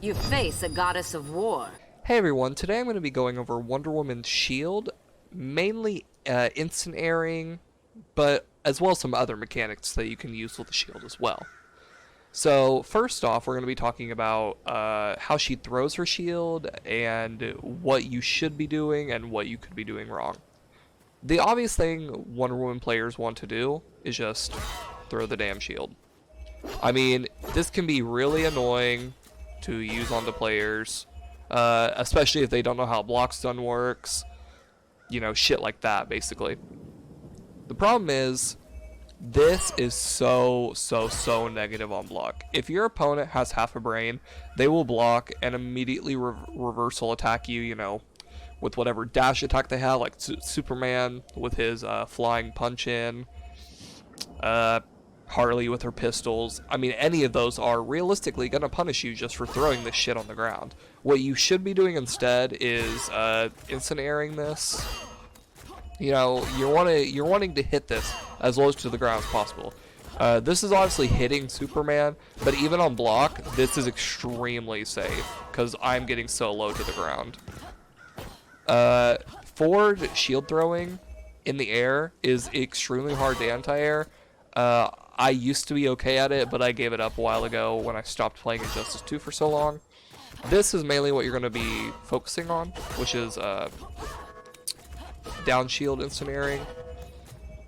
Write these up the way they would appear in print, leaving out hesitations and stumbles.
You face a goddess of war. Hey everyone, today I'm going to be going over Wonder Woman's shield, mainly instant airing, but as well as some other mechanics that you can use with the shield as well. So first off, we're going to be talking about how she throws her shield and what you should be doing and what you could be doing wrong. The obvious thing Wonder Woman players want to do is just throw the damn shield. I mean, this can be really annoying to use onto players. Especially if they don't know how block stun works, you know, shit like that, basically. The problem is, this is so negative on block. If your opponent has half a brain, they will block and immediately reversal attack you, you know, with whatever dash attack they have, like Superman with his flying punch in, Harley with her pistols. I mean, any of those are realistically going to punish you just for throwing this shit on the ground. What you should be doing instead is instant airing this. You know, you're wanting to hit this as low to the ground as possible. This is obviously hitting Superman, but even on block, this is extremely safe because I'm getting so low to the ground. Forward shield throwing in the air is extremely hard to anti-air. I used to be okay at it, but I gave it up a while ago when I stopped playing Injustice 2 for so long. This is mainly what you're going to be focusing on, which is down shield instant airing.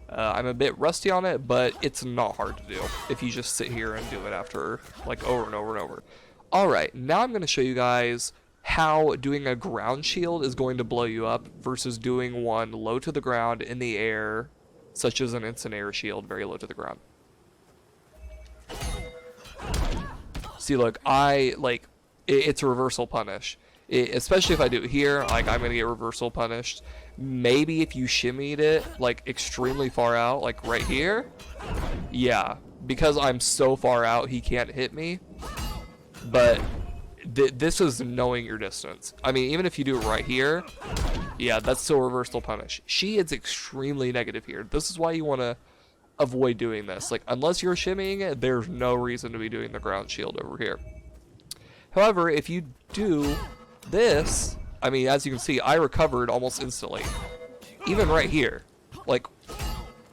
I'm a bit rusty on it, but it's not hard to do if you just sit here and do it after, like, over and over and over. Alright, now I'm going to show you guys how doing a ground shield is going to blow you up versus doing one low to the ground in the air, such as an instant air shield, very low to the ground. See, look, it's a reversal punish. Especially if I do it here, like, I'm going to get reversal punished. Maybe if you shimmied it, like, extremely far out, like right here. Yeah, because I'm so far out, he can't hit me. But this is knowing your distance. I mean, even if you do it right here, yeah, that's still reversal punish. She is extremely negative here. This is why you want to avoid doing this. Like, unless you're shimmying it, there's no reason to be doing the ground shield over here. However, if you do this, I mean, as you can see, I recovered almost instantly. Even right here. Like,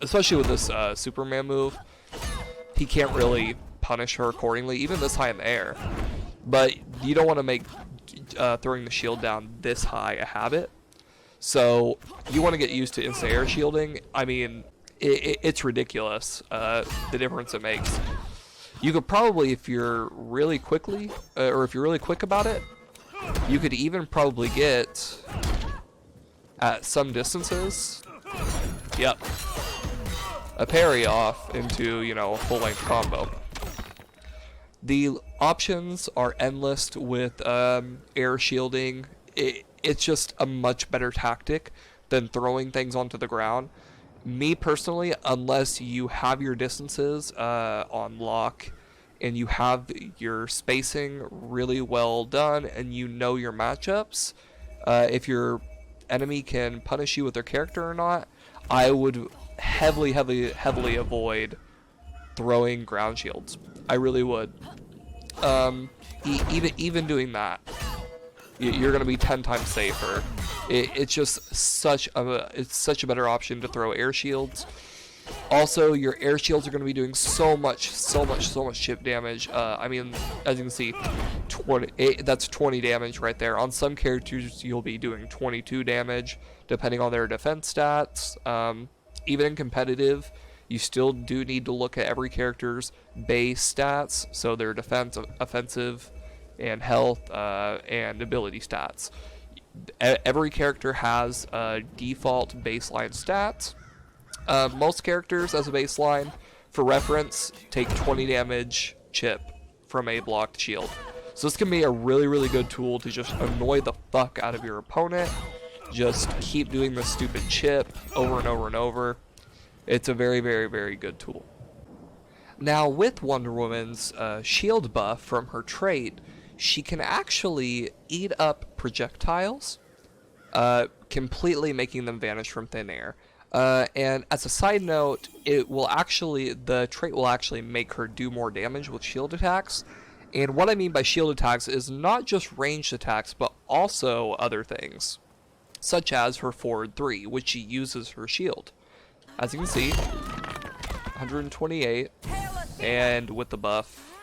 especially with this Superman move, he can't really punish her accordingly, even this high in the air. But you don't want to make throwing the shield down this high a habit. So you want to get used to instant air shielding. I mean, it's ridiculous, the difference it makes. You could probably, if you're really quick about it, you could even probably get at some distances, yep, a parry off into, you know, a full-length combo. The options are endless with air shielding. It's just a much better tactic than throwing things onto the ground. Me personally, unless you have your distances on lock and you have your spacing really well done and you know your matchups, if your enemy can punish you with their character or not, I would heavily avoid throwing ground shields. I really would. Even doing that, you're going to be 10 times safer. It's just such a better option to throw air shields. Also, your air shields are going to be doing so much chip damage. I mean, as you can see, that's 20 damage right there. On some characters, you'll be doing 22 damage, depending on their defense stats. Even in competitive, you still do need to look at every character's base stats, so their defense, offensive, and health, and ability stats. Every character has default baseline stats. Most characters, as a baseline, for reference, take 20 damage chip from a blocked shield. So this can be a really good tool to just annoy the fuck out of your opponent. Just keep doing the stupid chip over and over and over. It's a very good tool. Now, with Wonder Woman's shield buff from her trait, she can actually eat up projectiles, completely making them vanish from thin air. And as a side note, the trait will actually make her do more damage with shield attacks, And what I mean by shield attacks is not just ranged attacks, but also other things, such as her forward 3, which she uses her shield. As you can see, 128, and with the buff,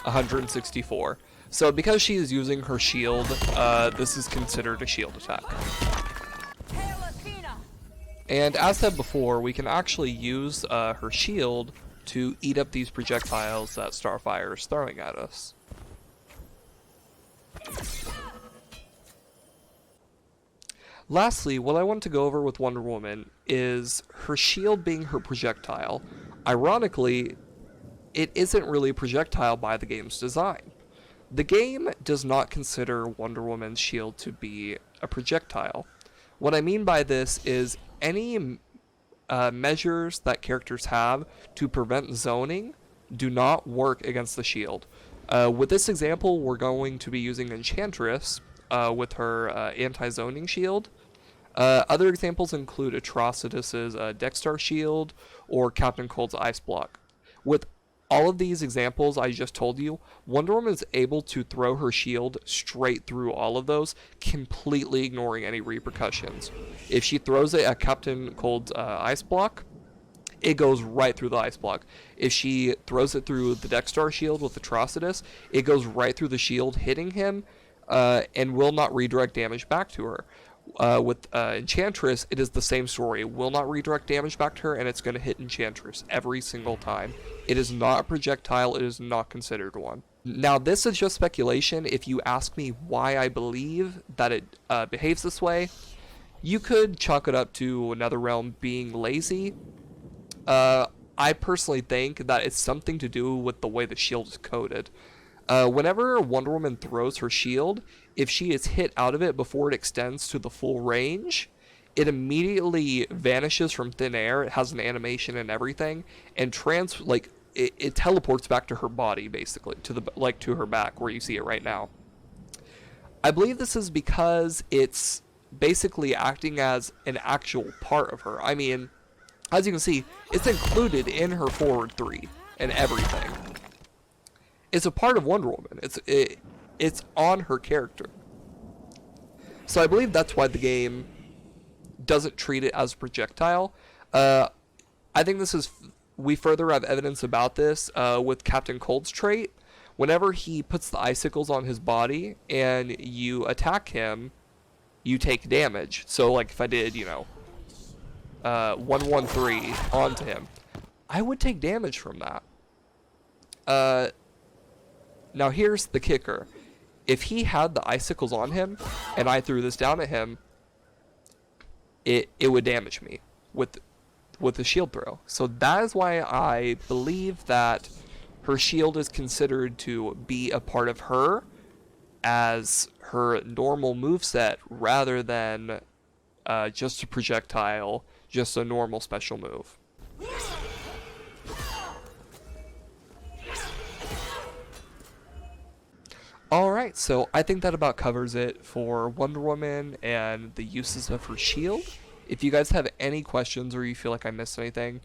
164. So because she is using her shield, this is considered a shield attack. And as said before, we can actually use her shield to eat up these projectiles that Starfire is throwing at us. Lastly, what I want to go over with Wonder Woman is her shield being her projectile. Ironically, it isn't really a projectile by the game's design. The game does not consider Wonder Woman's shield to be a projectile. What I mean by this is any measures that characters have to prevent zoning do not work against the shield. With this example, we're going to be using Enchantress with her anti-zoning shield. Other examples include Atrocitus's Dexter shield or Captain Cold's Ice Block. With all of these examples I just told you, Wonder Woman is able to throw her shield straight through all of those, completely ignoring any repercussions. If she throws it at Captain Cold's Ice Block, it goes right through the ice block. If she throws it through the Dexter shield with Atrocitus, it goes right through the shield, hitting him, and will not redirect damage back to her. With Enchantress, it is the same story. It will not redirect damage back to her, and it's going to hit Enchantress every single time. It is not a projectile. It is not considered one. Now, this is just speculation. If you ask me why I believe that it behaves this way, you could chalk it up to NetherRealm being lazy. I personally think that it's something to do with the way the shield is coded. Whenever Wonder Woman throws her shield, if she is hit out of it before it extends to the full range, it immediately vanishes from thin air. It has an animation and everything, and it teleports back to her body, basically, to her back, where you see it right now. I believe this is because it's basically acting as an actual part of her. I mean, as you can see, it's included in her forward 3 and everything. It's a part of Wonder Woman. It's on her character. So I believe that's why the game doesn't treat it as a projectile. I think we further have evidence about this with Captain Cold's trait. Whenever he puts the icicles on his body and you attack him, you take damage. So like if I did, 113 onto him, I would take damage from that. Now here's the kicker. If he had the icicles on him and I threw this down at him, it would damage me with the shield throw. So that is why I believe that her shield is considered to be a part of her as her normal moveset rather than just a projectile, just a normal special move. Alright, so I think that about covers it for Wonder Woman and the uses of her shield. If you guys have any questions or you feel like I missed anything,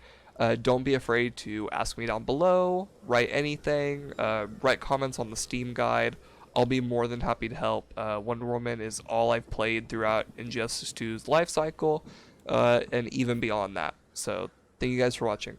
don't be afraid to ask me down below, write anything, write comments on the Steam guide. I'll be more than happy to help. Wonder Woman is all I've played throughout Injustice 2's life cycle, and even beyond that. So, thank you guys for watching.